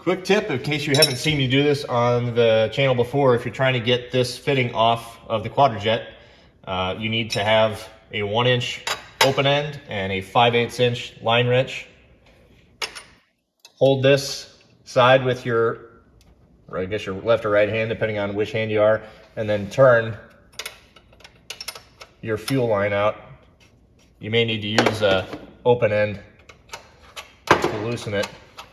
Quick tip, in case you haven't seen me do this on the channel before, if you're trying to get this fitting off of the Quadrajet, you need to have a 1-inch open end and a 5/8 inch line wrench. Hold this side with your, or I guess your left or right hand, depending on which hand you are, and then turn your fuel line out. You may need to use a open end to loosen it.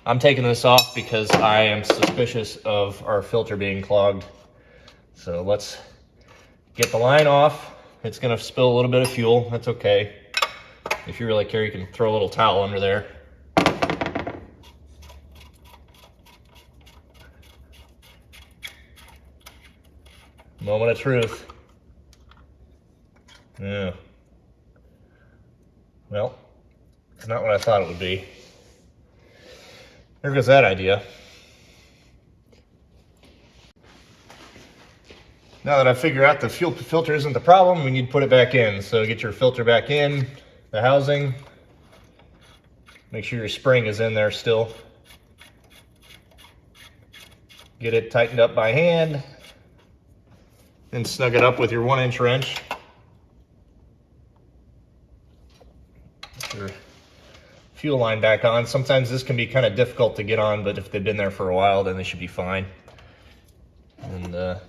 I'm taking this off because I am suspicious of our filter being clogged. So let's get the line off. It's gonna spill a little bit of fuel, that's okay. If you really care, you can throw a little towel under there. Moment of truth. Yeah. Well, it's not what I thought it would be. There goes that idea. Now that I figure out the fuel filter isn't the problem, we need to put it back in. So get your filter back in, the housing. Make sure your spring is in there still. Get it tightened up by hand. Then snug it up with your 1-inch wrench. Put your fuel line back on. Sometimes this can be kind of difficult to get on, but if they've been there for a while, then they should be fine. And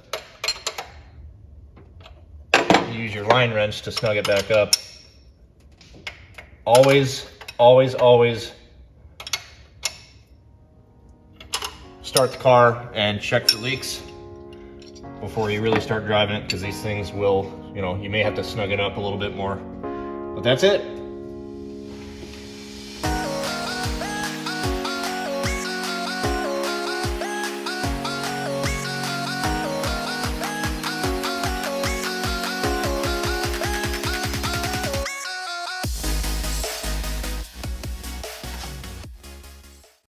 use your line wrench to snug it back up. Always, always, always start the car and check for leaks before you really start driving it, because these things will, you may have to snug it up a little bit more. But that's it.